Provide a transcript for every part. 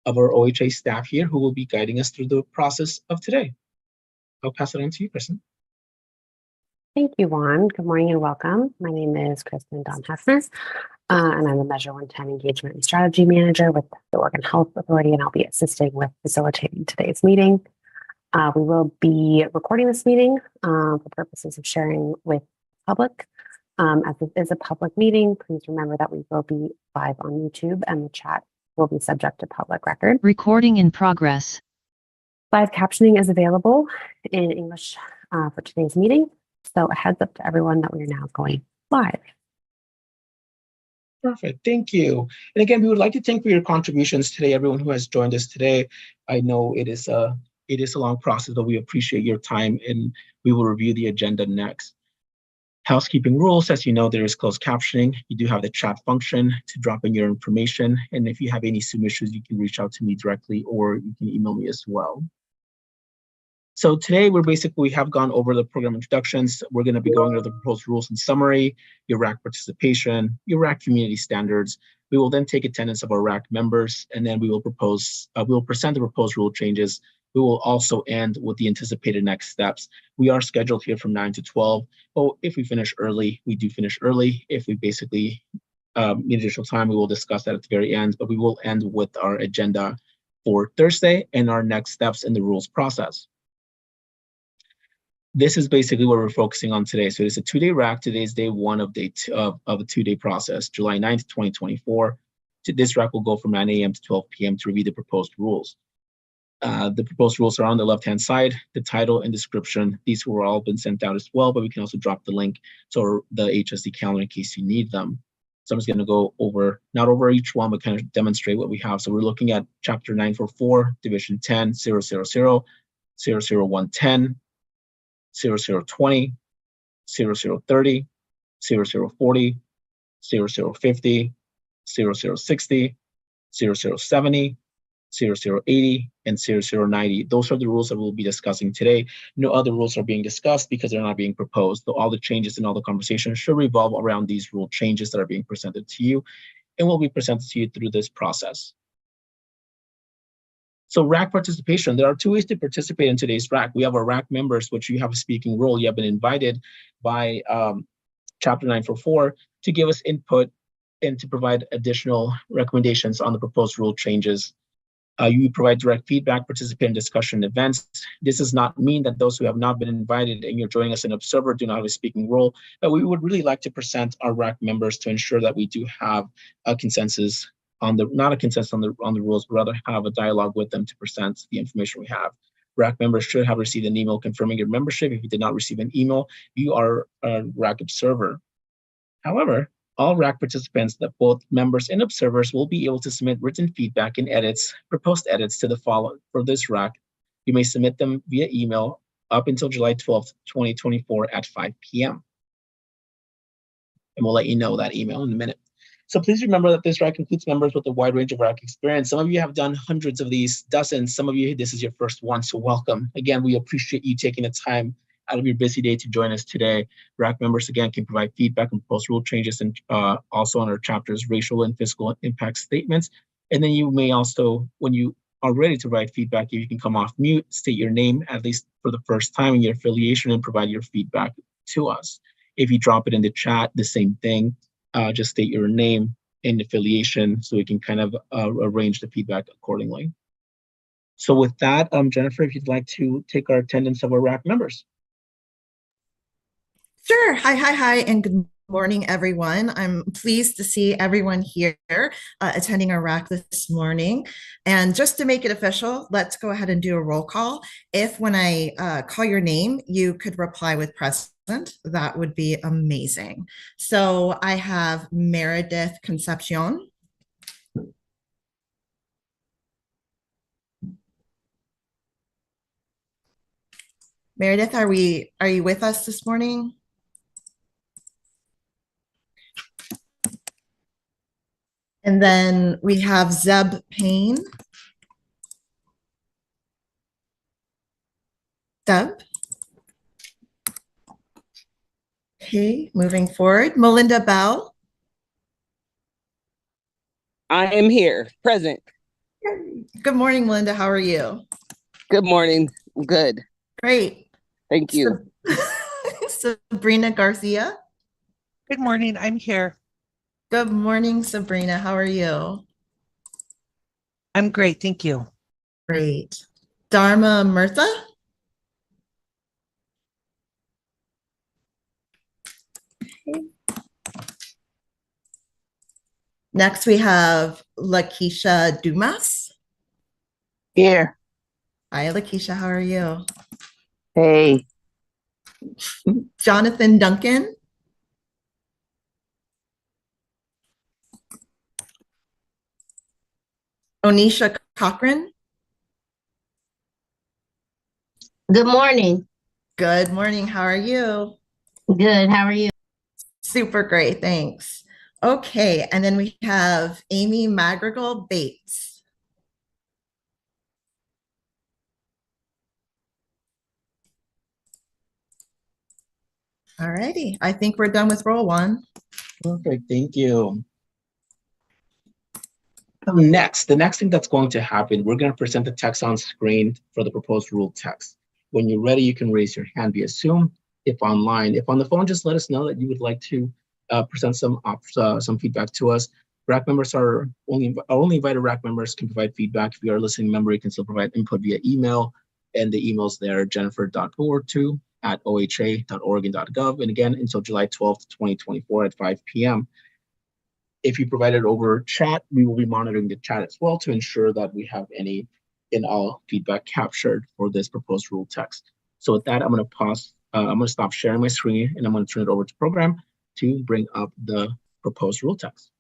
of our OHA staff here who will be guiding us through the process of today. I'll pass it on to you, Kristen. Thank you, Juan. Good morning and welcome. My name is Kristen Dawn Heffner, and I'm the Measure 110 Engagement and Strategy Manager with the Oregon Health Authority, and I'll be assisting with facilitating today's meeting. We will be recording this meeting for purposes of sharing with the public. As this is a public meeting, please remember that we will be live on YouTube and the chat will be subject to public record. Recording in progress. Live captioning is available in English for today's meeting. So a heads up to everyone that we are now going live. Perfect, thank you. And again, we would like to thank for your contributions today, everyone who has joined us today. I know it is a long process, but we appreciate your time and we will review the agenda next. Housekeeping rules, as you know, there is closed captioning. You do have the chat function to drop in your information. And if you have any Zoom issues, you can reach out to me directly or you can email me as well. So today we have gone over the program introductions. We're going to be going over the proposed rules and summary, your RAC participation, your RAC community standards. We will then take attendance of our RAC members, and then we will present the proposed rule changes. We will also end with the anticipated next steps. We are scheduled here from 9 to 12. Oh, if we finish early, we do finish early. If we basically need additional time, we will discuss that at the very end, but we will end with our agenda for Thursday and our next steps in the rules process. This is basically what we're focusing on today. So it's a 2-day RAC. Today is day one of a 2-day process, July 9th, 2024. This RAC will go from 9 a.m. to 12 p.m. to review the proposed rules. The proposed rules are on the left-hand side, the title and description. These were all been sent out as well, but we can also drop the link to the HSD calendar in case you need them. So I'm just going to go over, not over each one, but kind of demonstrate what we have. So we're looking at Chapter 944, Division 10, 000, 00110, 0020, 0030, 0040, 0050, 0060, 0070, 0080, and 0090. Those are the rules that we'll be discussing today. No other rules are being discussed because they're not being proposed. So all the changes and all the conversations should revolve around these rule changes that are being presented to you and will be presented to you through this process. So RAC participation, there are 2 ways to participate in today's RAC. We have our RAC members, which you have a speaking role. You have been invited by Chapter 944 to give us input and to provide additional recommendations on the proposed rule changes. You provide direct feedback, participate in discussion events. This does not mean that those who have not been invited and you're joining us as an observer do not have a speaking role, but we would really like to present our RAC members to ensure that we do have a consensus on the, not a consensus on the rules, but rather have a dialogue with them to present the information we have. RAC members should have received an email confirming your membership. If you did not receive an email, you are a RAC observer. However, all RAC participants, that both members and observers, will be able to submit written feedback and edits, proposed edits to the follow for this RAC. You may submit them via email up until July 12th, 2024 at 5 p.m. And we'll let you know that email in a minute. So please remember that this RAC includes members with a wide range of RAC experience. Some of you have done hundreds of these, dozens. Some of you, this is your first one, so welcome. Again, we appreciate you taking the time out of your busy day to join us today. RAC members, again, can provide feedback on proposed rule changes and also on our chapter's racial and fiscal impact statements. And then you may also, when you are ready to provide feedback, you can come off mute, state your name, at least for the first time, and your affiliation, and provide your feedback to us. If you drop it in the chat, the same thing. Just state your name and affiliation so we can kind of arrange the feedback accordingly. So with that, Jennifer, if you'd like to take our attendance of our RAC members. Sure. Hi, and good morning, everyone. I'm pleased to see everyone here attending our RAC this morning. And just to make it official, let's go ahead and do a roll call. If when I call your name, you could reply with present, that would be amazing. So I have Meredith Concepcion. Meredith, are you with us this morning? And then we have Zeb Payne. Zeb. Okay, moving forward. Melinda Bell. I am here, present. Good morning, Melinda. How are you? Good morning. Good. Great. Thank you. Sabrina Garcia. Good morning. I'm here. Good morning, Sabrina. How are you? I'm great. Thank you. Great. Dharma Murtha. Next, we have Lakeisha Dumas. Here. Hi, Lakeisha. How are you? Hey. Jonathan Duncan. Onisha Cochran. Good morning. Good morning. How are you? Good. How are you? Super great. Thanks. Okay. And then we have Amy Madrigal Bates. All righty. I think we're done with roll one. Perfect, thank you. Next, the next thing that's going to happen, we're going to present the text on screen for the proposed rule text. When you're ready, you can raise your hand via Zoom. If online, if on the phone, just let us know that you would like to present some feedback to us. RAC members are only invited RAC members can provide feedback. If you are a listening member, you can still provide input via email, and the email's there, jennifer.boer2@oha.oregon.gov. And again, until July 12th, 2024 at 5 p.m. If you provide it over chat, we will be monitoring the chat as well to ensure that we have any and all feedback captured for this proposed rule text. So with that, I'm going to pause. I'm going to stop sharing my screen and I'm going to turn it over to program to bring up the proposed rule text.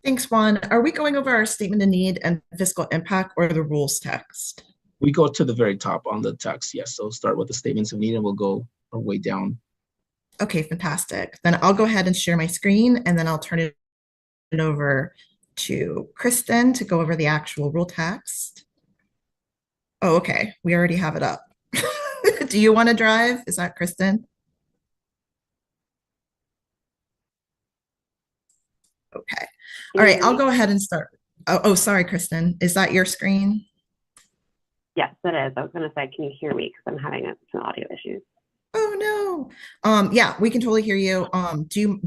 Thanks, Juan. Are we going over our statement of need and fiscal impact or the rules text? We go to the very top on the text. Yes. So start with the statements of need and we'll go our way down. Okay, fantastic. Then I'll go ahead and share my screen and then I'll turn it over to Kristen to go over the actual rule text. Oh, okay. We already have it up. Do you want to drive? Is that Kristen? Okay. All right, I'll go ahead and start. Oh, sorry, Kristen. Is that your screen? Yes, it is. I was going to say, can you hear me? Because I'm having some audio issues. Oh no. Yeah, we can totally hear you. Do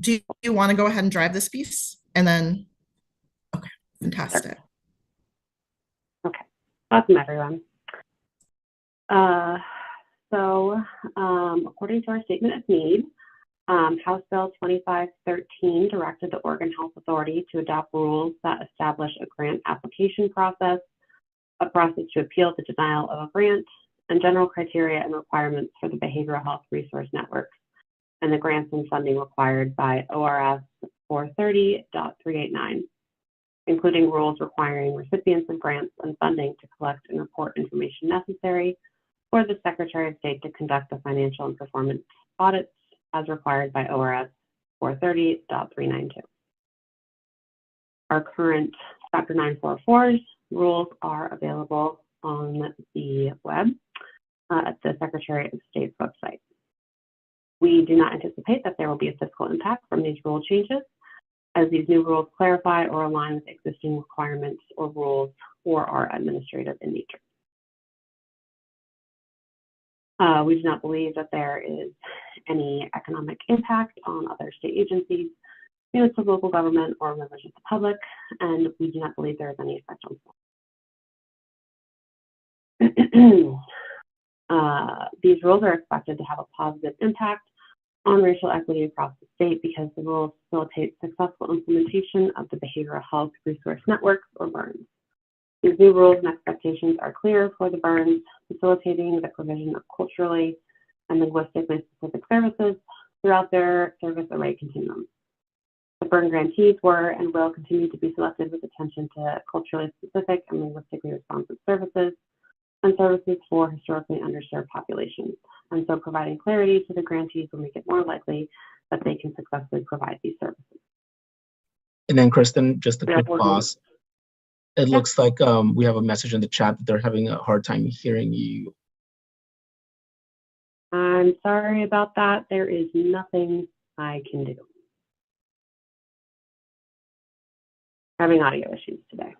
you want to go ahead and drive this piece? And then okay, fantastic. Okay. Welcome, everyone. According to our statement of need, House Bill 2513 directed the Oregon Health Authority to adopt rules that establish a grant application process, a process to appeal the denial of a grant, and general criteria and requirements for the Behavioral Health Resource Network, and the grants and funding required by ORS 430.389, including rules requiring recipients of grants and funding to collect and report information necessary for the Secretary of State to conduct the financial and performance audits as required by ORS 430.392. Our current Chapter 944's rules are available on the web at the Secretary of State's website. We do not anticipate that there will be a fiscal impact from these rule changes, as these new rules clarify or align with existing requirements or rules or are administrative in nature. We do not believe that there is any economic impact on other state agencies, units of local government, or members of the public, and we do not believe there is any effect on these rules are expected to have a positive impact on racial equity across the state because the rules facilitate successful implementation of the Behavioral Health Resource Networks, or BHRNs. These new rules and expectations are clear for the BHRNs, facilitating the provision of culturally and linguistically specific services throughout their service array continuum. The BHRN grantees were and will continue to be selected with attention to culturally specific and linguistically responsive services and services for historically underserved populations. And so providing clarity to the grantees will make it more likely that they can successfully provide these services. And then Kristen, just a quick pause. It looks like we have a message in the chat that they're having a hard time hearing you. I'm sorry about that. There is nothing I can do. Having audio issues today.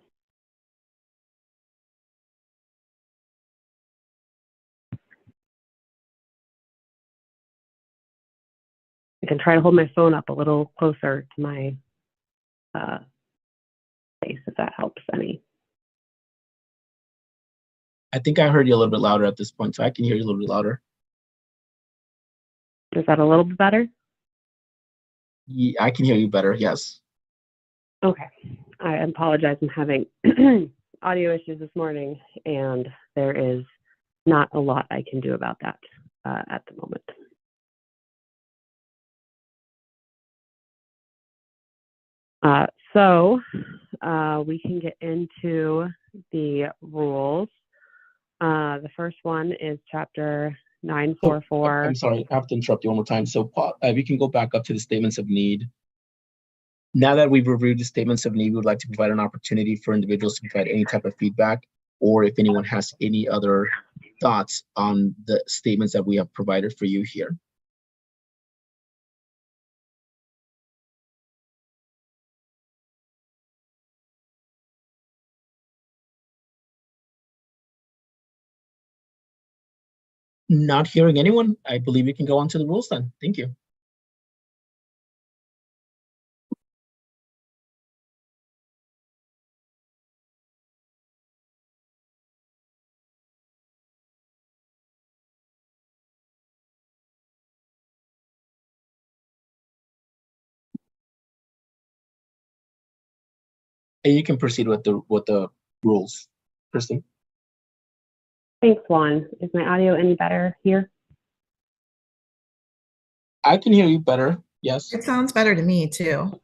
I can try to hold my phone up a little closer to my face if that helps any. I think I heard you a little bit louder at this point, so I can hear you a little bit louder. Is that a little bit better? Yeah, I can hear you better, yes. Okay. I apologize. I'm having audio issues this morning, and there is not a lot I can do about that at the moment. So we can get into the rules. The first one is chapter 944. I'm sorry, I have to interrupt you one more time. So we can go back up to the statements of need. Now that we've reviewed the statements of need, we would like to provide an opportunity for individuals to provide any type of feedback, or if anyone has any other thoughts on the statements that we have provided for you here. Not hearing anyone, I believe we can go on to the rules then. Thank you. And you can proceed with the rules, Kristen. Thanks, Juan. Is my audio any better here? I can hear you better. Yes. It sounds better to me too.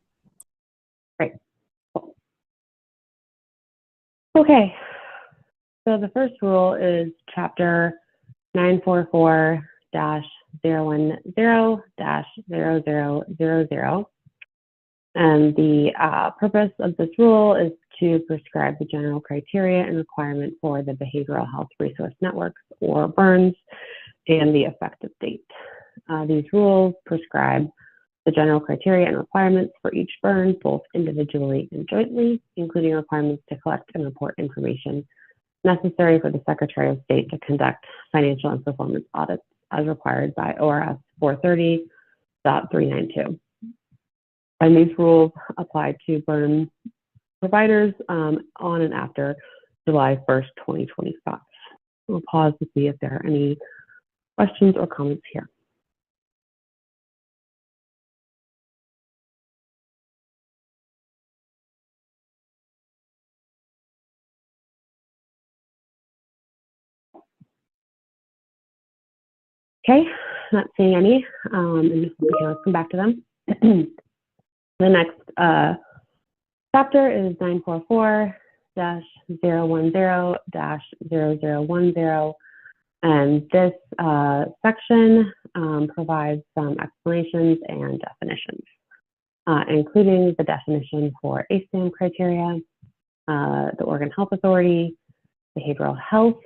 Okay. So the first rule is chapter 944-010-0000. And the purpose of this rule is to prescribe the general criteria and requirement for the Behavioral Health Resource Networks, or BERNS, and the effective date. These rules prescribe the general criteria and requirements for each BERNS, both individually and jointly, including requirements to collect and report information necessary for the Secretary of State to conduct financial and performance audits as required by ORS 430.392. And these rules apply to BERN providers on and after July 1st, 2025. We'll pause to see if there are any questions or comments here. Okay, not seeing any, and we can always come back to them. The next chapter is 944-010-0010, and this section provides some explanations and definitions, including the definition for ASAM criteria, the Oregon Health Authority, behavioral health,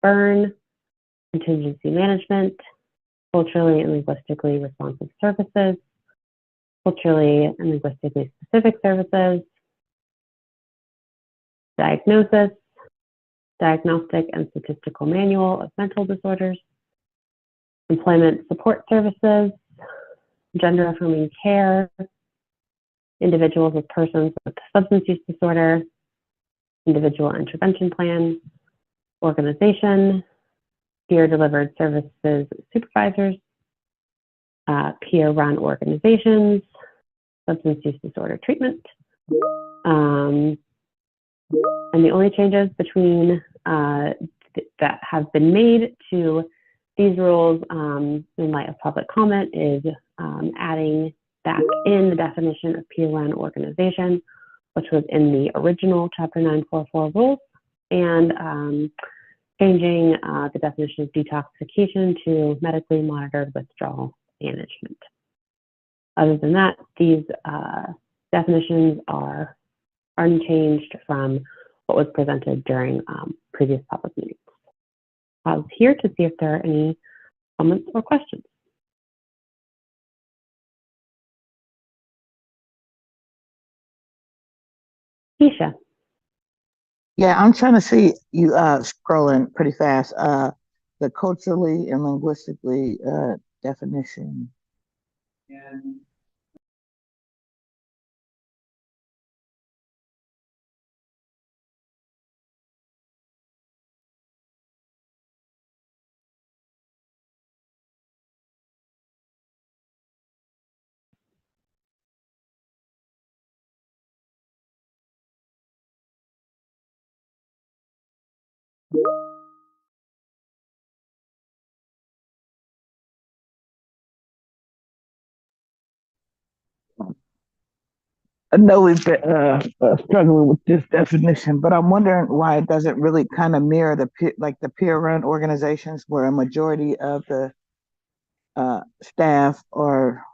BERN, contingency management, culturally and linguistically responsive services, culturally and linguistically specific services, diagnosis, diagnostic and statistical manual of mental disorders, employment support services, gender affirming care, individuals with persons with substance use disorder, individual intervention plan, organization, peer-delivered services supervisors, peer-run organizations, substance use disorder treatment. And the only changes between that have been made to these rules in light of public comment is adding back in the definition of peer-run organization, which was in the original Chapter 944 rules, and changing the definition of detoxification to medically monitored withdrawal management. Other than that, these definitions are unchanged from what was presented during previous public meetings. Pause here to see if there are any comments or questions. Keisha. Yeah, I'm trying to see you scrolling pretty fast. The culturally and linguistically definition. I know we've been struggling with this definition, but I'm wondering why it doesn't really kind of mirror the peer-run organizations where a majority of the staff are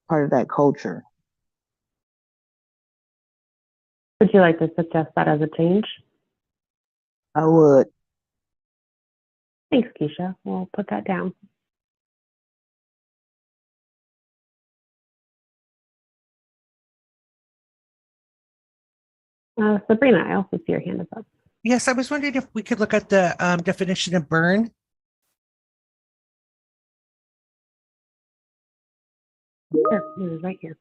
part of that culture. Would you like to suggest that as a change? I would. Thanks, Keisha. We'll put that down. Sabrina, I also see your hand is up. Yes, I was wondering if we could look at the definition of burn. Sure, it is right here.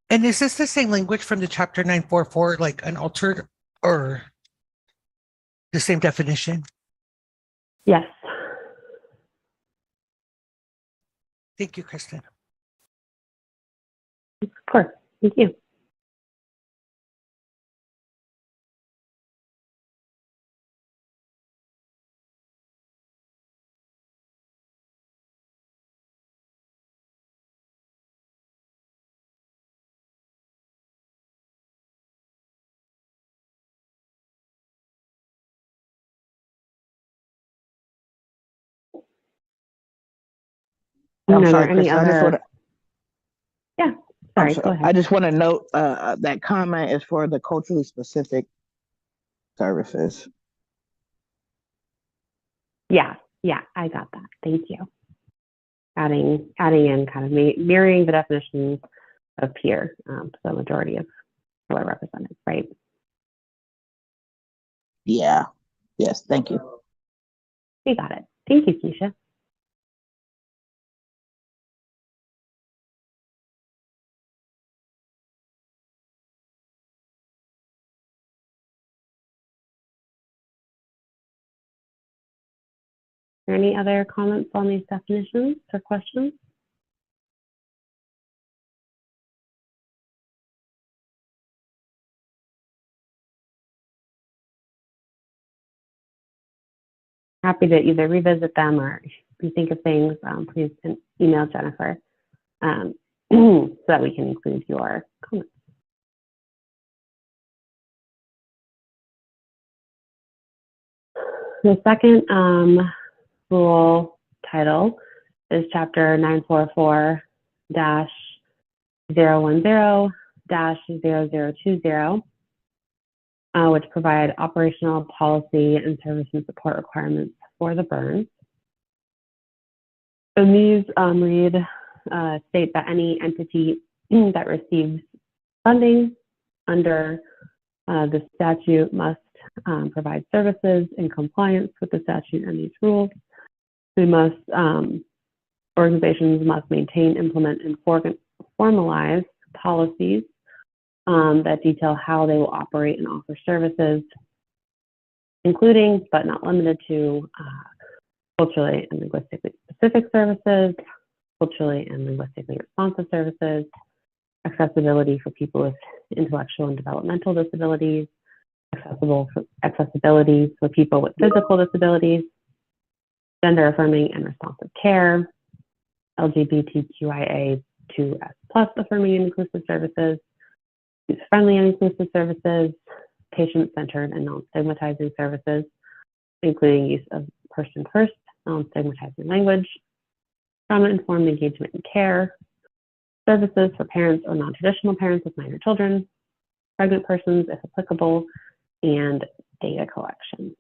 And is this the same language from the chapter 944, like an altered or the same definition? Yes. Thank you, Kristen. Of course. Thank you. I'm Are sorry, there any Kristen. I just other? want to. Yeah. I'm Sorry. Go sorry. ahead. I just want to note that comment is for the culturally specific services. Yeah. Yeah. I got that. Thank you. Adding in kind of mirroring the definitions of peer, so the majority of who are represented, right? Yeah. Yes. Thank you. You got it. Thank you, Keisha. Are there any other comments on these definitions or questions? Happy to either revisit them or if you think of things, please email Jennifer so that we can include your comments. The second rule title is Chapter 944-010-0020, which provide operational policy and service and support requirements for the burns. And these state that any entity that receives funding under the statute must provide services in compliance with the statute and these rules. Organizations must maintain, implement, and formalize policies that detail how they will operate and offer services, including but not limited to culturally and linguistically specific services, culturally and linguistically responsive services, accessibility for people with intellectual and developmental disabilities, accessibility for people with physical disabilities, gender affirming and responsive care, LGBTQIA2S+ affirming and inclusive services, youth-friendly and inclusive services, patient-centered and non-stigmatizing services, including use of person-first, non-stigmatizing language, trauma-informed engagement and care, services for parents or non-traditional parents with minor children, pregnant persons if applicable, and data collection.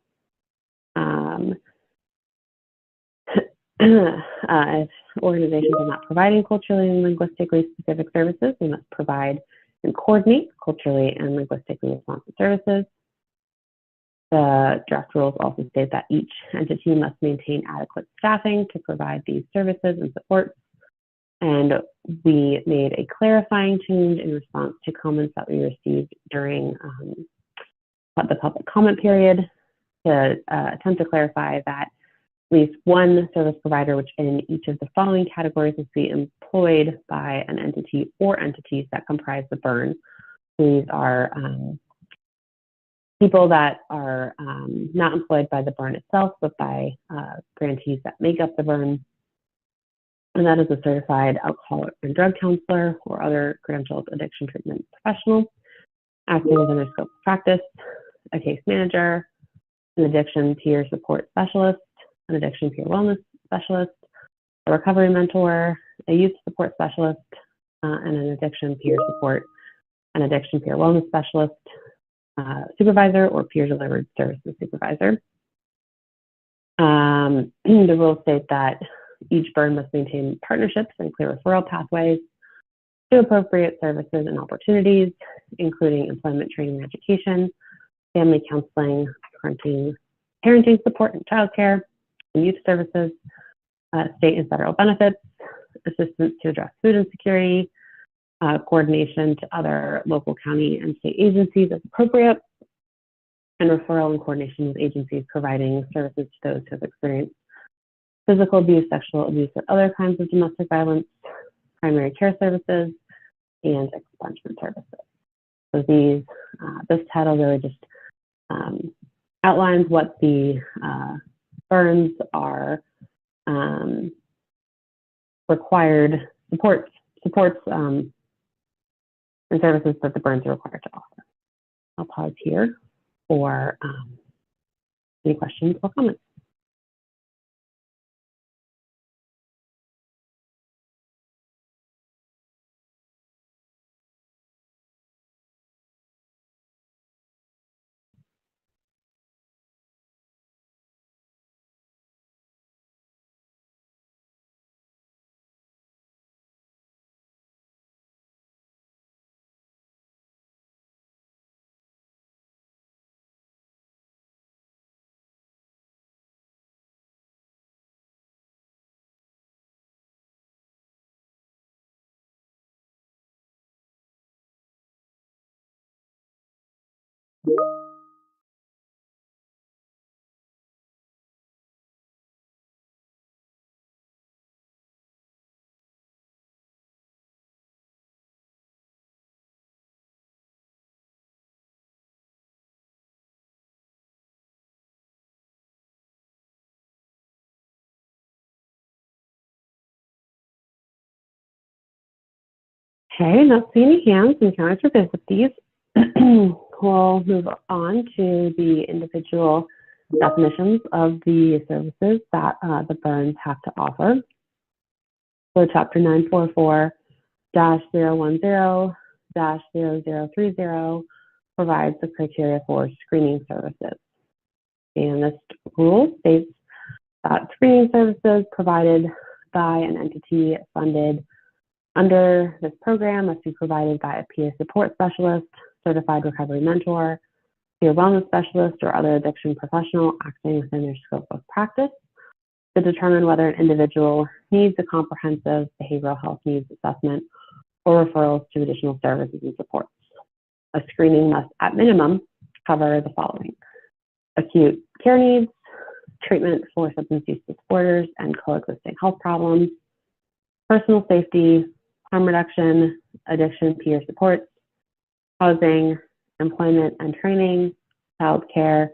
If organizations are not providing culturally and linguistically specific services, they must provide and coordinate culturally and linguistically responsive services. The draft rules also state that each entity must maintain adequate staffing to provide these services and supports. And we made a clarifying change in response to comments that we received during the public comment period to attempt to clarify that at least one service provider, which in each of the following categories must be employed by an entity or entities that comprise the burn. These are people that are not employed by the burn itself, but by grantees that make up the burn. And that is a certified alcohol and drug counselor or other credentialed addiction treatment professional acting within their scope of practice, a case manager, an addiction peer support specialist, an addiction peer wellness specialist, a recovery mentor, a youth support specialist, and an addiction peer support, an addiction peer wellness specialist, supervisor or peer delivered services supervisor. The rules state that each burn must maintain partnerships and clear referral pathways to appropriate services and opportunities, including employment, training, and education, family counseling, parenting support and childcare, and youth services, state and federal benefits, assistance to address food insecurity, coordination to other local, county, and state agencies as appropriate, and referral and coordination with agencies providing services to those who have experienced physical abuse, sexual abuse, or other kinds of domestic violence, primary care services, and expungement services. So this title really just outlines what the burns are required supports and services that the burns are required to offer. I'll pause here for any questions or comments. Okay, not seeing any hands and counting for visit these. We'll move on to the individual definitions of the services that the burns have to offer. So Chapter 944-010-0030 provides the criteria for screening services. And this rule states that screening services provided by an entity funded under this program must be provided by a peer support specialist, certified recovery mentor, peer wellness specialist, or other addiction professional acting within their scope of practice to determine whether an individual needs a comprehensive behavioral health needs assessment or referrals to additional services and supports. A screening must, at minimum, cover the following: acute care needs, treatment for substance use disorders and coexisting health problems, personal safety, harm reduction, addiction peer supports, housing, employment and training, child care,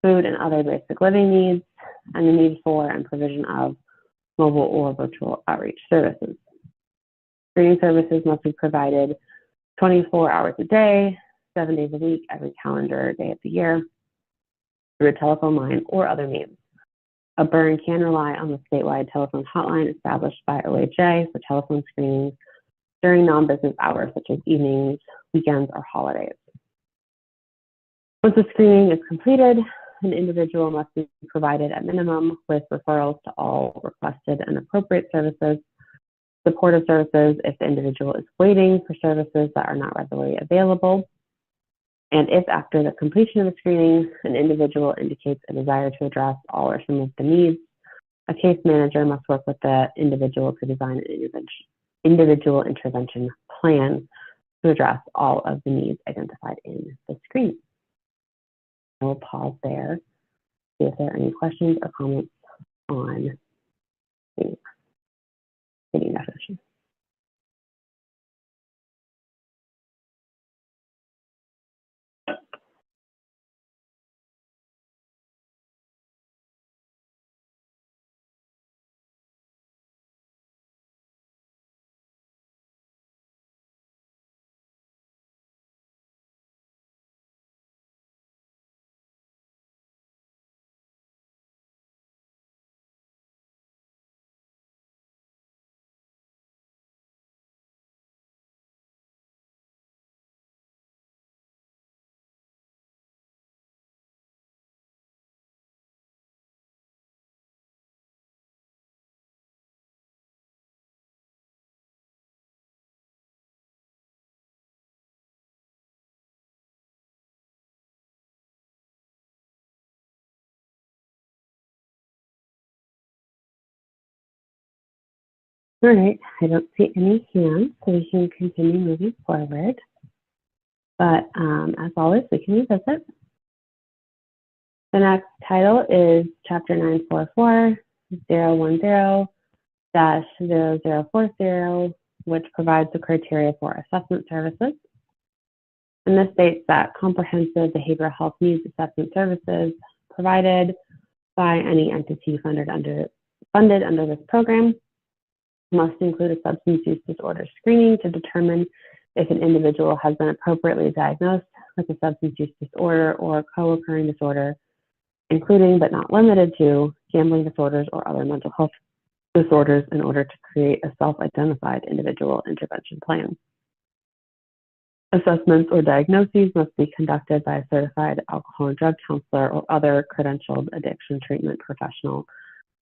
food and other basic living needs, and the need for and provision of mobile or virtual outreach services. Screening services must be provided 24 hours a day, 7 days a week, every calendar day of the year, through a telephone line or other means. A burn can rely on the statewide telephone hotline established by OHA for telephone screenings during non-business hours, such as evenings, weekends, or holidays. Once the screening is completed, an individual must be provided at minimum with referrals to all requested and appropriate services, supportive services if the individual is waiting for services that are not readily available, and if after the completion of the screening, an individual indicates a desire to address all or some of the needs, a case manager must work with the individual to design an individual intervention plan to address all of the needs identified in the screening. I will pause there, see if there are any questions or comments on the screening definition. All right, I don't see any hands, so we can continue moving forward. But as always, we can revisit. The next title is Chapter 944-010-0040, which provides the criteria for assessment services. And this states that comprehensive behavioral health needs assessment services provided by any entity funded under this program must include a substance use disorder screening to determine if an individual has been appropriately diagnosed with a substance use disorder or co-occurring disorder, including but not limited to gambling disorders or other mental health disorders, in order to create a self-identified individual intervention plan. Assessments or diagnoses must be conducted by a certified alcohol and drug counselor or other credentialed addiction treatment professional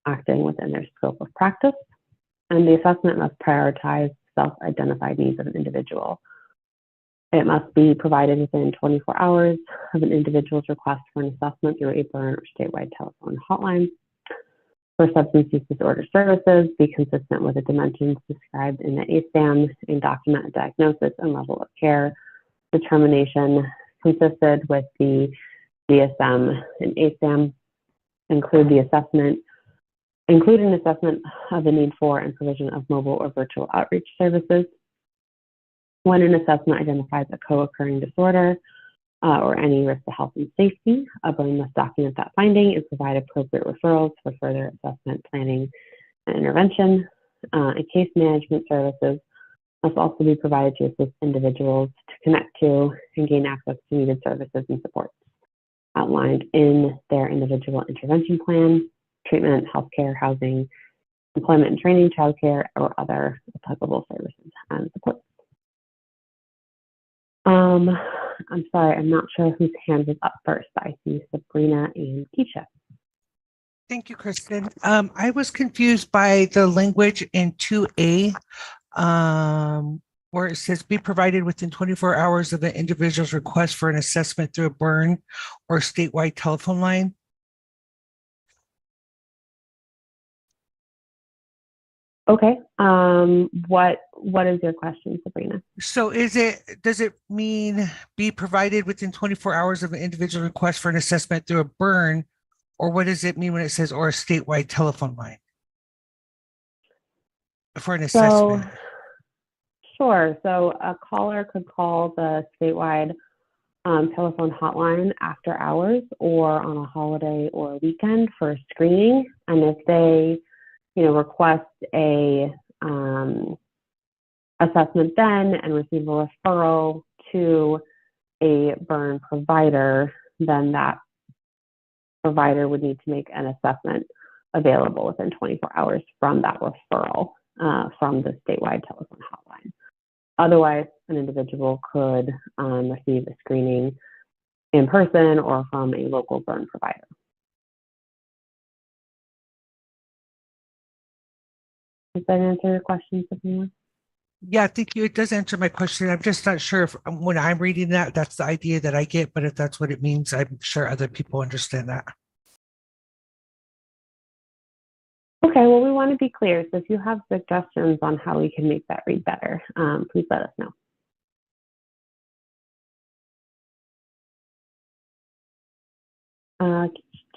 acting within their scope of practice. And the assessment must prioritize self-identified needs of an individual. It must be provided within 24 hours of an individual's request for an assessment through a burn or statewide telephone hotline. For substance use disorder services, be consistent with the dimensions described in the ASAM and document a diagnosis and level of care determination consisted with the DSM and ASAM, include an assessment of the need for and provision of mobile or virtual outreach services. When an assessment identifies a co-occurring disorder or any risk to health and safety, a burn must document that finding and provide appropriate referrals for further assessment, planning, and intervention. And case management services must also be provided to assist individuals to connect to and gain access to needed services and supports outlined in their individual intervention plan, treatment, healthcare, housing, employment and training, childcare, or other applicable services and supports. I'm sorry, I'm not sure whose hand is up first. I see Sabrina and Keisha. Thank you, Kristen. I was confused by the language in 2A, where it says be provided within 24 hours of an individual's request for an assessment through a burn or statewide telephone line. Okay. What is your question, Sabrina? So does it mean be provided within 24 hours of an individual request for an assessment through a burn, or what does it mean when it says or a statewide telephone line for an assessment? Sure. So a caller could call the statewide telephone hotline after hours or on a holiday or a weekend for a screening. And if they, request a assessment then and receive a referral to a burn provider, then that provider would need to make an assessment available within 24 hours from that referral from the statewide telephone hotline. Otherwise, an individual could receive a screening in person or from a local burn provider. Does that answer your question, Sabrina? Yeah, thank you. It does answer my question. I'm just not sure if when I'm reading that, that's the idea that I get, but if that's what it means, I'm sure other people understand that. Okay, well, we want to be clear. So if you have suggestions on how we can make that read better, please let us know.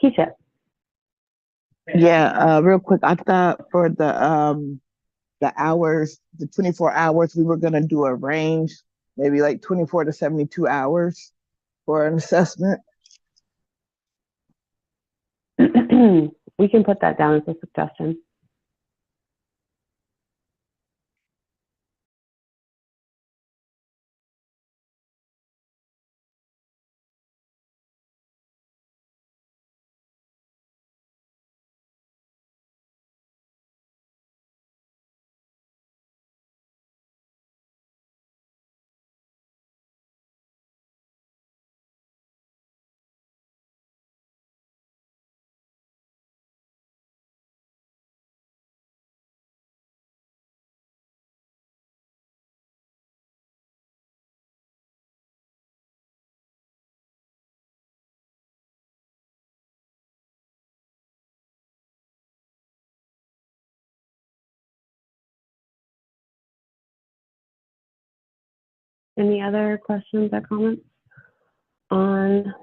Keisha. Yeah, real quick, I thought for the hours, the 24 hours, we were gonna do a range, maybe like 24 to 72 hours for an assessment. We can put that down as a suggestion. Any other questions or comments on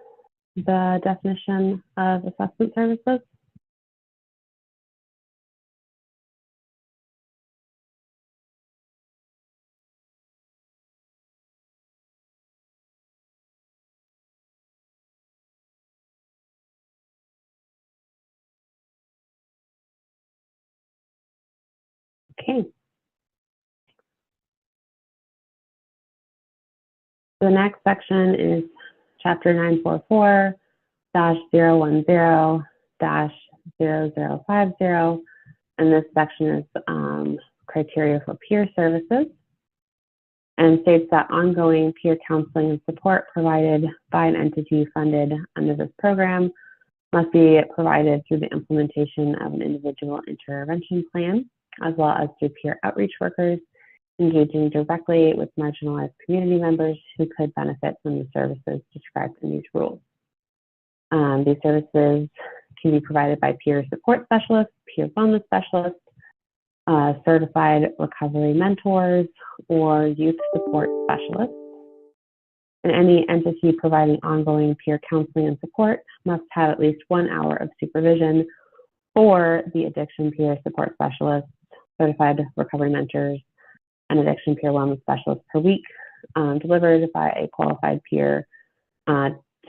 the definition of assessment services? Okay. The next section is chapter 944-010-0050, and this section is criteria for peer services, and states that ongoing peer counseling and support provided by an entity funded under this program must be provided through the implementation of an individual intervention plan, as well as through peer outreach workers engaging directly with marginalized community members who could benefit from the services described in these rules. These services can be provided by peer support specialists, peer wellness specialists, certified recovery mentors, or youth support specialists. And any entity providing ongoing peer counseling and support must have at least 1 hour of supervision for the addiction peer support specialists, certified recovery mentors, and addiction peer wellness specialists per week, delivered by a qualified peer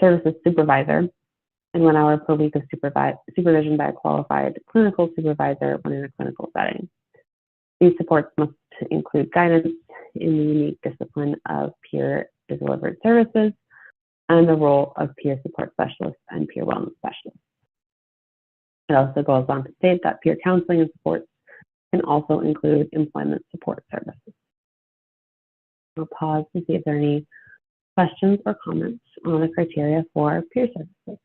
services supervisor, and 1 hour per week of supervision by a qualified clinical supervisor when in a clinical setting. These supports must include guidance in the unique discipline of peer delivered services and the role of peer support specialists and peer wellness specialists. It also goes on to state that peer counseling and supports can also include employment support services. I'll pause to see if there are any questions or comments on the criteria for peer services.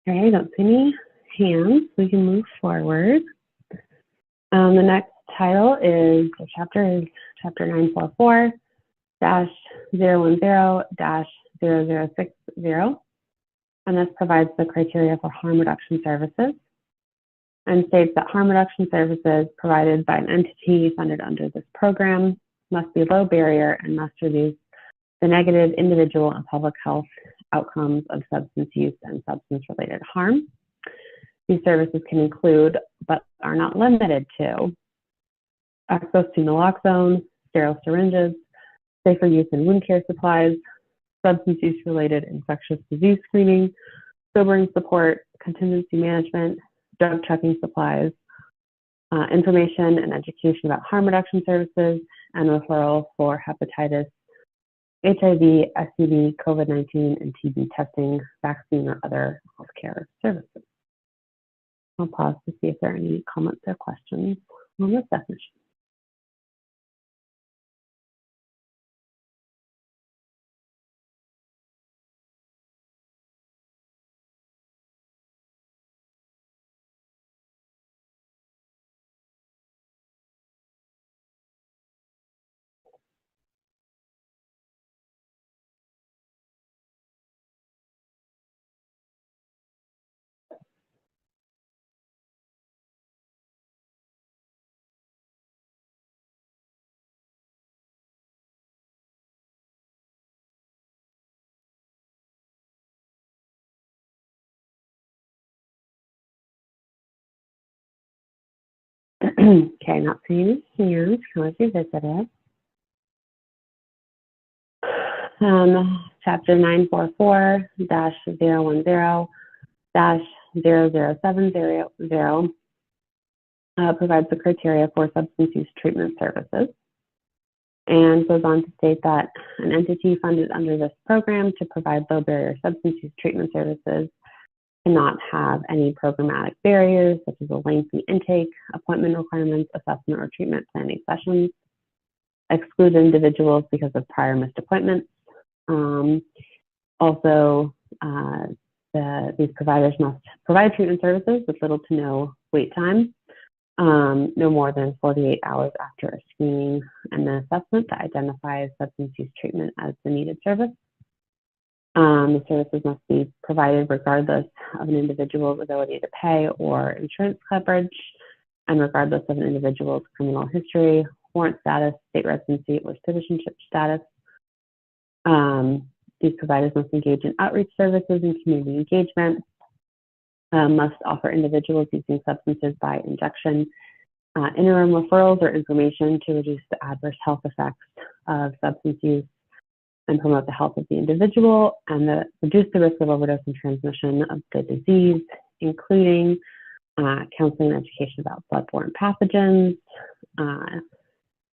Okay, I don't see any hands. We can move forward. The next title is, the chapter is chapter 944-010-0060, and this provides the criteria for harm reduction services and states that harm reduction services provided by an entity funded under this program must be low barrier and must reduce the negative individual and public health outcomes of substance use and substance-related harm. These services can include, but are not limited to, access to naloxone, sterile syringes, safer use and wound care supplies, substance use-related infectious disease screening, sobering support, contingency management, drug checking supplies, information and education about harm reduction services, and referral for hepatitis, HIV, STD, COVID-19, and TB testing, vaccine, or other healthcare services. I'll pause to see if there are any comments or questions on this definition. Okay, not seeing any hands. Can I revisit it? Chapter 944-010-00700 provides the criteria for substance use treatment services and goes on to state that an entity funded under this program to provide low barrier substance use treatment services cannot have any programmatic barriers such as a lengthy intake, appointment requirements, assessment or treatment planning sessions, exclude individuals because of prior missed appointments. Also, these providers must provide treatment services with little to no wait time, no more than 48 hours after a screening and an assessment that identifies substance use treatment as the needed service. The services must be provided regardless of an individual's ability to pay or insurance coverage, and regardless of an individual's criminal history, warrant status, state residency, or citizenship status. These providers must engage in outreach services and community engagement, must offer individuals using substances by injection interim referrals or information to reduce the adverse health effects of substance use and promote the health of the individual, and reduce the risk of overdose and transmission of the disease, including counseling and education about bloodborne pathogens.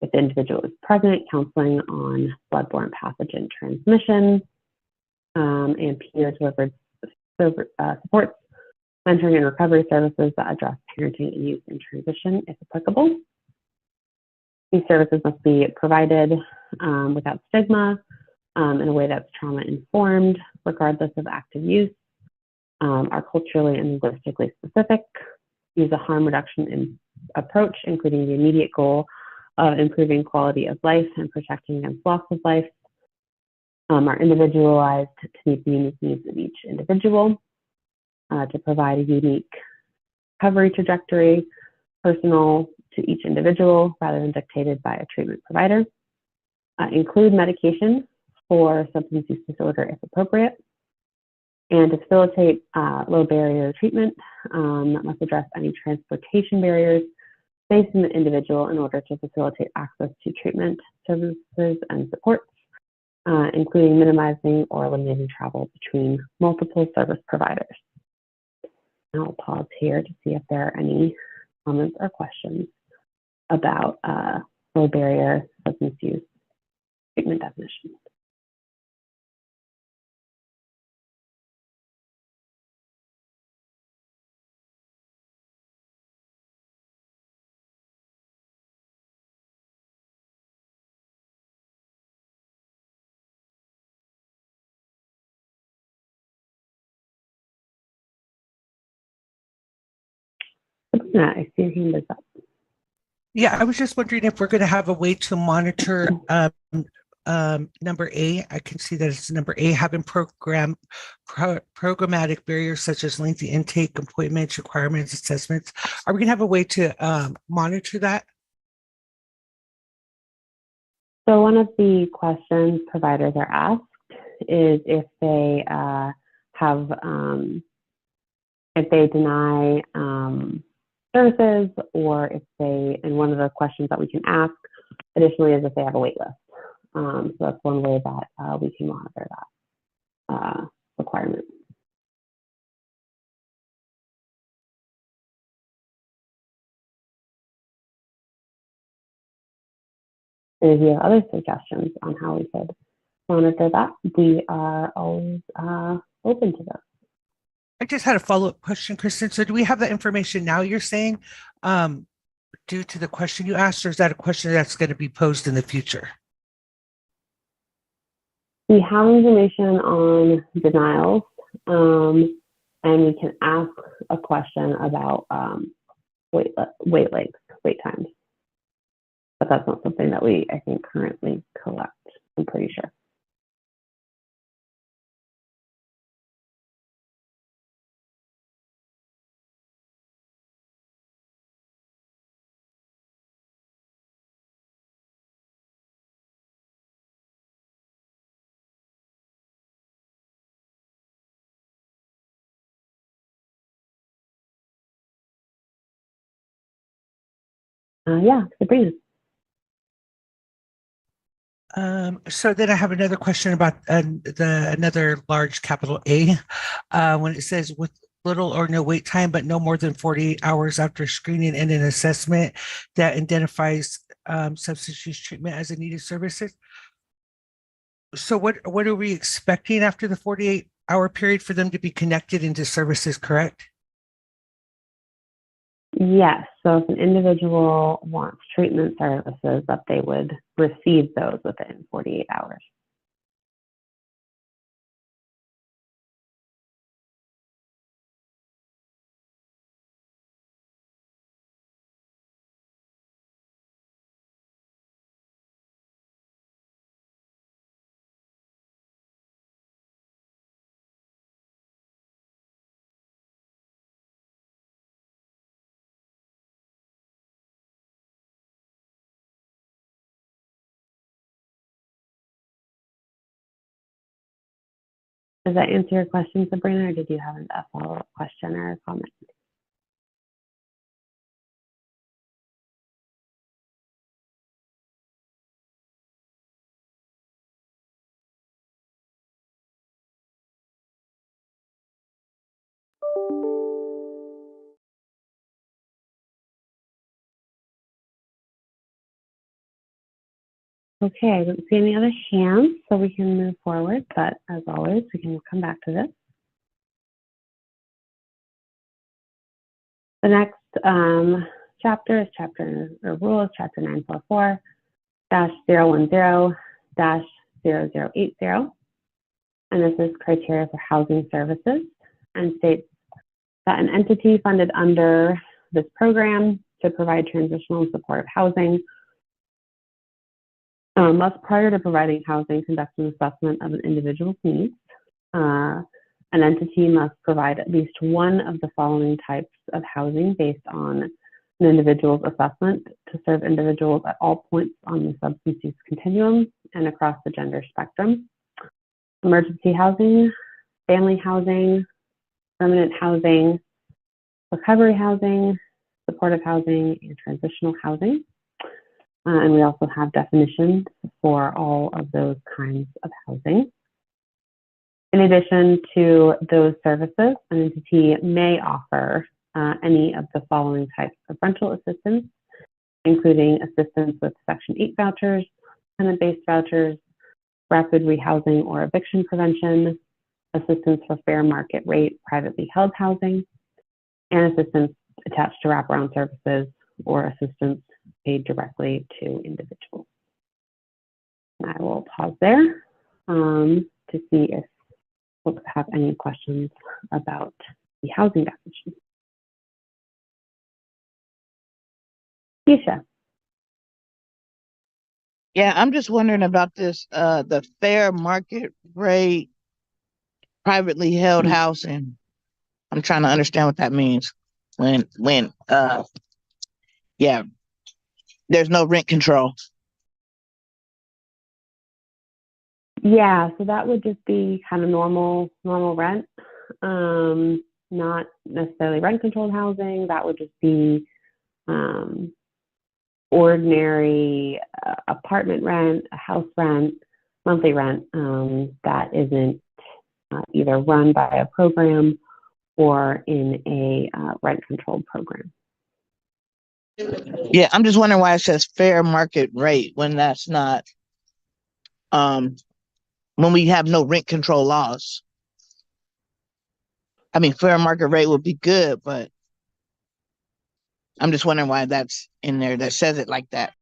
If the individual is pregnant, counseling on bloodborne pathogen transmission, and peer-delivered supports, mentoring and recovery services that address parenting and youth in transition, if applicable. These services must be provided without stigma, in a way that's trauma-informed, regardless of active use, are culturally and linguistically specific, use a harm reduction approach, including the immediate goal of improving quality of life and protecting against loss of life, are individualized to meet the unique needs of each individual, to provide a unique recovery trajectory, personal to each individual rather than dictated by a treatment provider, include medication for substance use disorder if appropriate, and to facilitate low barrier treatment that must address any transportation barriers facing the individual in order to facilitate access to treatment services and supports, including minimizing or eliminating travel between multiple service providers. I'll pause here to see if there are any comments or questions about low barrier substance use treatment definitions. I see your hand is up. Yeah, I was just wondering if we're going to have a way to monitor number A. I can see that it's number A, having programmatic barriers such as lengthy intake, appointments, requirements, assessments. Are we going to have a way to monitor that? So one of the questions providers are asked is if they have if they deny services, or if they, and one of the questions that we can ask additionally is if they have a wait list. So that's one way that we can monitor that requirement. And if you have other suggestions on how we could monitor that, we are always open to those. I just had a follow-up question, Kristen. So do we have that information now, you're saying, due to the question you asked, or is that a question that's going to be posed in the future? We have information on denials, and we can ask a question about wait lengths, wait times. But that's not something that we, I think, currently collect, I'm pretty sure. Yeah, Sabrina. So then I have another question about another large capital A, when it says with little or no wait time, but no more than 48 hours after screening and an assessment that identifies substance use treatment as a needed services. So what are we expecting after the 48-hour period for them to be connected into services, correct? Yes, so if an individual wants treatment services, that they would receive those within 48 hours. Does that answer your question, Sabrina, or did you have a follow-up question or a comment? Okay, I don't see any other hands, so we can move forward, but as always, we can come back to this. The next chapter is rule is chapter 944-010-0080. And this is criteria for housing services, and states that an entity funded under this program to provide transitional and supportive housing must, prior to providing housing, conduct an assessment of an individual's needs. An entity must provide at least one of the following types of housing based on an individual's assessment to serve individuals at all points on the substance use continuum and across the gender spectrum: emergency housing, family housing, permanent housing, recovery housing, supportive housing, and transitional housing. And we also have definitions for all of those kinds of housing. In addition to those services, an entity may offer any of the following types of rental assistance, including assistance with Section 8 vouchers, tenant-based vouchers, rapid rehousing or eviction prevention, assistance for fair market rate privately held housing, and assistance attached to wraparound services or assistance paid directly to individuals. And I will pause there to see if folks have any questions about the housing definition. Keisha. Yeah, I'm just wondering about this, the fair market rate privately held housing. I'm trying to understand what that means when yeah, there's no rent control. Yeah, so that would just be kind of normal rent. not necessarily rent-controlled housing. That would just be ordinary apartment rent, a house rent, monthly rent that isn't either run by a program or in a rent-controlled program. Yeah, I'm just wondering why it says fair market rate when that's not, when we have no rent control laws. I mean, fair market rate would be good, but I'm just wondering why that's in there that says it like that.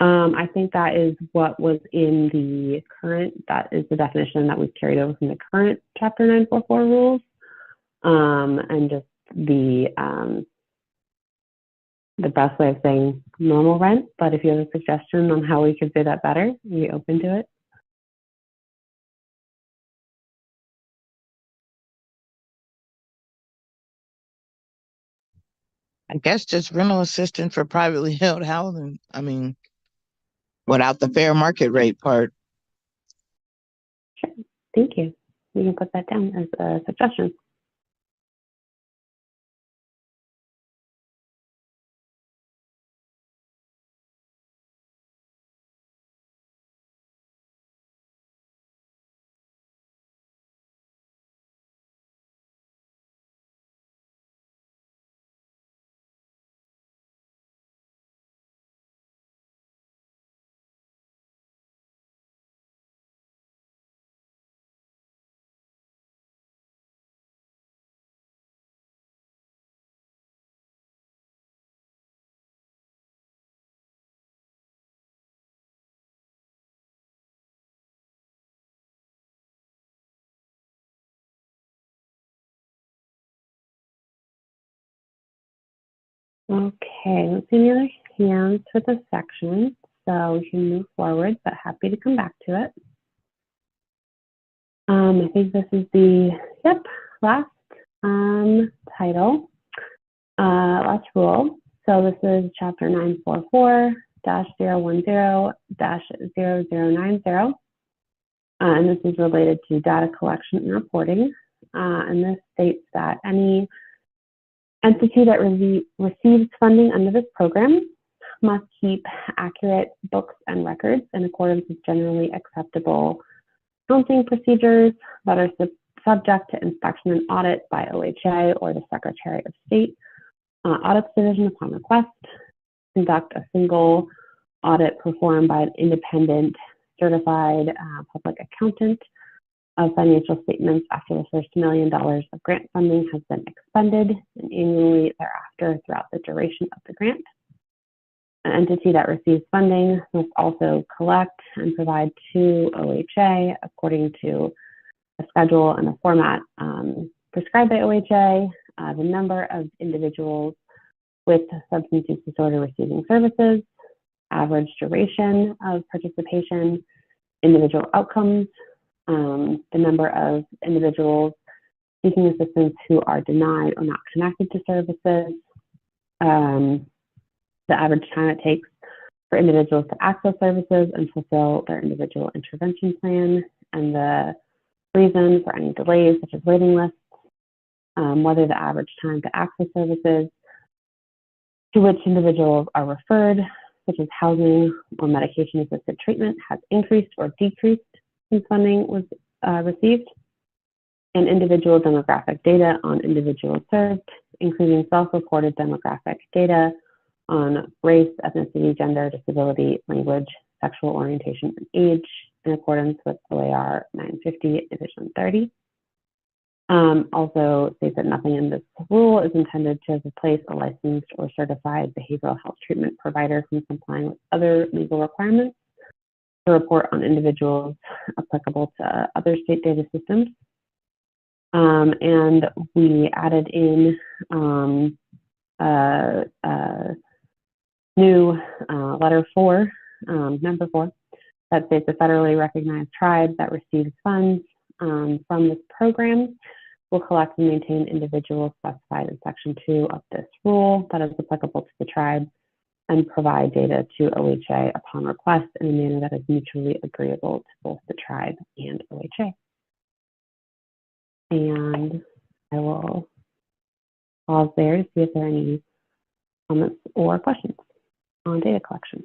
I think that is what was in the current, that is the definition that was carried over from the current Chapter 944 rules. And just the best way of saying normal rent. But if you have a suggestion on how we could say that better, we open to it. I guess just rental assistance for privately held housing. I mean, without the fair market rate part. Sure. Thank you. We can put that down as a suggestion. Okay, let's see any other hands for this section. So we can move forward, but happy to come back to it. I think this is the, last title, last rule. So this is Chapter 944-010-0090. And this is related to data collection and reporting. And this states that any entity that receives funding under this program must keep accurate books and records in accordance with generally acceptable accounting procedures that are subject to inspection and audit by OHA or the Secretary of State Audits Division upon request, conduct a single audit performed by an independent certified public accountant of financial statements after the first $1 million of grant funding has been expended, and annually thereafter throughout the duration of the grant. An entity that receives funding must also collect and provide to OHA according to a schedule and a format prescribed by OHA, the number of individuals with substance use disorder receiving services, average duration of participation, individual outcomes, the number of individuals seeking assistance who are denied or not connected to services, the average time it takes for individuals to access services and fulfill their individual intervention plan, and the reason for any delays such as waiting lists, whether the average time to access services to which individuals are referred, such as housing or medication-assisted treatment, has increased or decreased since funding was received, and individual demographic data on individuals served, including self-reported demographic data on race, ethnicity, gender, disability, language, sexual orientation, and age, in accordance with OAR 950, Division 30. Also states that nothing in this rule is intended to replace a licensed or certified behavioral health treatment provider from complying with other legal requirements to report on individuals applicable to other state data systems. And we added in new letter 4, number 4, that states a federally recognized tribe that receives funds from this program will collect and maintain individuals specified in Section 2 of this rule that is applicable to the tribe and provide data to OHA upon request in a manner that is mutually agreeable to both the tribe and OHA. And I will pause there to see if there are any comments or questions on data collection.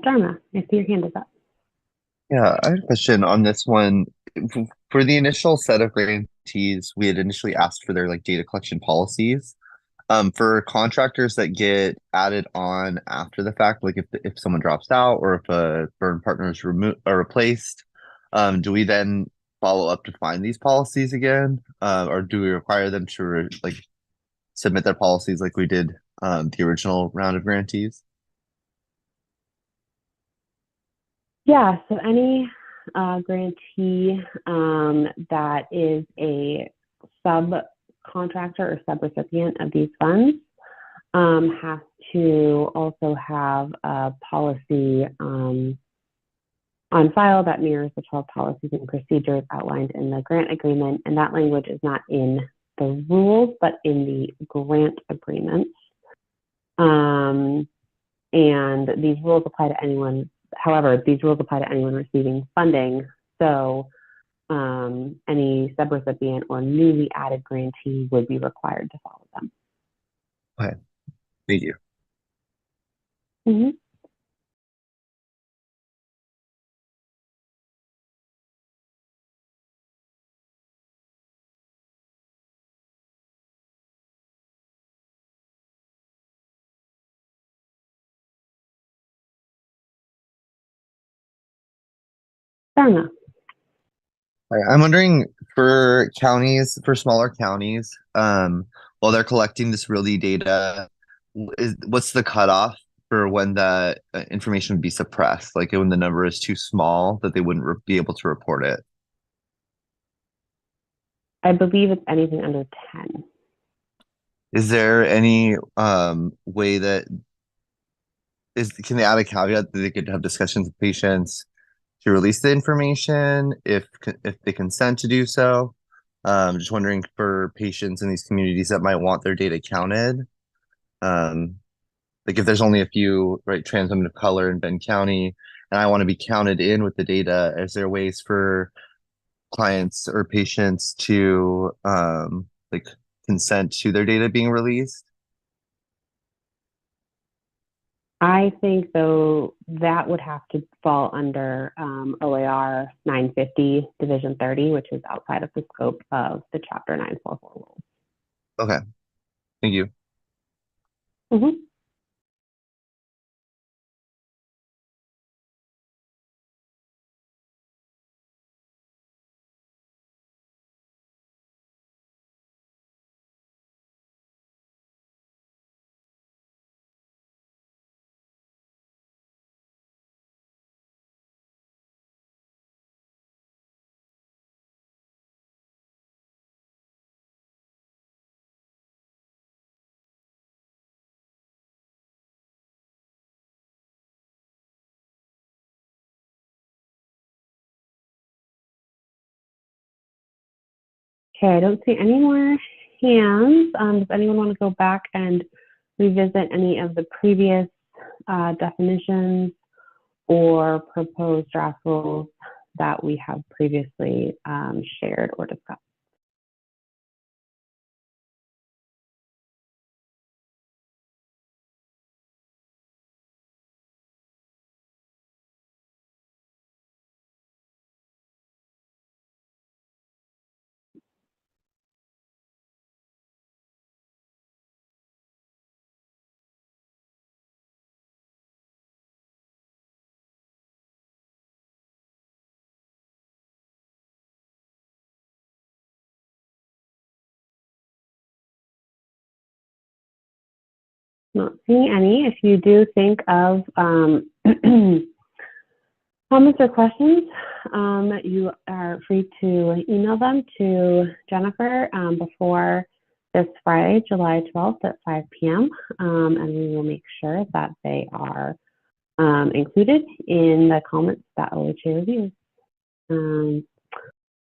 Dharma, I see your hand is up. Yeah, I had a question on this one. For the initial set of grantees, we had initially asked for their like data collection policies. For contractors that get added on after the fact, like if someone drops out or if a burn partner is removed or replaced, do we then follow up to find these policies again, or do we require them to like submit their policies like we did the original round of grantees? Yeah, so any grantee that is a subcontractor or subrecipient of these funds has to also have a policy on file that mirrors the 12 policies and procedures outlined in the grant agreement. And that language is not in the rules, but in the grant agreements. And these rules apply to anyone. However, these rules apply to anyone receiving funding. So any subrecipient or newly added grantee would be required to follow them. Okay, thank you. Mm-hmm. Dharma. I'm wondering for counties, for smaller counties, while they're collecting this really data, what's the cutoff for when the information would be suppressed? Like when the number is too small that they wouldn't be able to report it? I believe it's anything under 10. Is there any way that can they add a caveat that they could have discussions with patients to release the information if they consent to do so? Just wondering for patients in these communities that might want their data counted. Like if there's only a few, right, trans women of color in Bend County, and I want to be counted in with the data, is there ways for clients or patients to like consent to their data being released? I think, though, that would have to fall under OAR 950 Division 30, which is outside of the scope of the Chapter 944 rules. Okay, thank you. Mm-hmm. Okay, I don't see any more hands. Does anyone want to go back and revisit any of the previous definitions or proposed draft rules that we have previously shared or discussed? Not seeing any. If you do think of Comments or questions, you are free to email them to Jennifer before this Friday, July 12th at 5 p.m. And we will make sure that they are included in the comments that OHA reviews.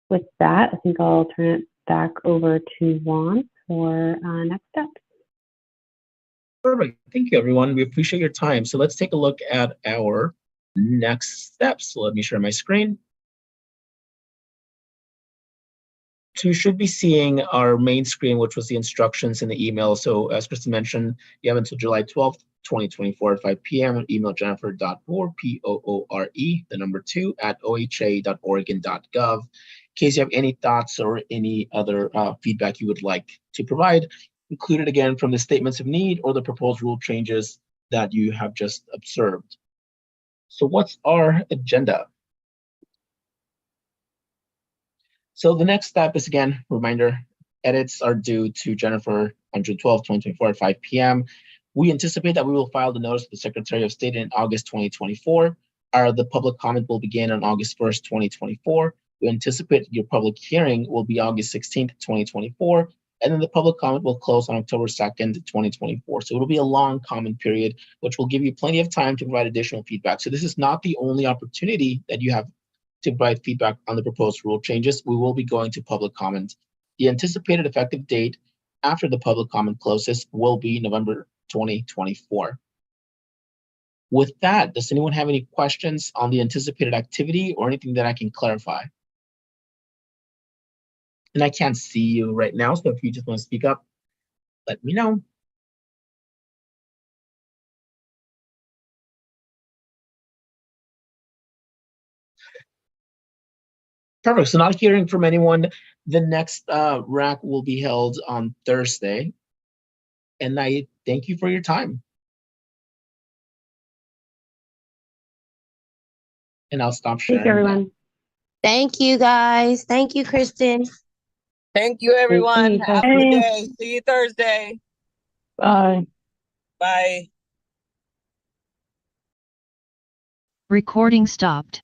With that, I think I'll turn it back over to Juan for next steps. Perfect. Thank you, everyone. We appreciate your time. So let's take a look at our next steps. So let me share my screen. So you should be seeing our main screen, which was the instructions in the email. So as Kristen mentioned, you have until July 12th, 2024 at 5 p.m. Email jennifer.poore, P-O-O-R-E, the number 2, at oha.oregon.gov. In case you have any thoughts or any other feedback you would like to provide, included again from the statements of need or the proposed rule changes that you have just observed. So what's our agenda? So the next step is, again, reminder, edits are due to Jennifer on June 12th, 2024 at 5 p.m. We anticipate that we will file the notice to the Secretary of State in August 2024. The public comment will begin on August 1st, 2024. We anticipate your public hearing will be August 16th, 2024. And then the public comment will close on October 2nd, 2024. So it'll be a long comment period, which will give you plenty of time to provide additional feedback. So this is not the only opportunity that you have to provide feedback on the proposed rule changes. We will be going to public comment. The anticipated effective date after the public comment closes will be November 2024. With that, does anyone have any questions on the anticipated activity or anything that I can clarify? And I can't see you right now, so if you just want to speak up, let me know. Perfect. So not hearing from anyone. The next RAC will be held on Thursday. And I thank you for your time. And I'll stop sharing. Thank you, everyone. Thank you, guys. Thank you, Kristen. Thank you, everyone. you, Have a good day. See you Thursday. Bye. Bye. Recording stopped.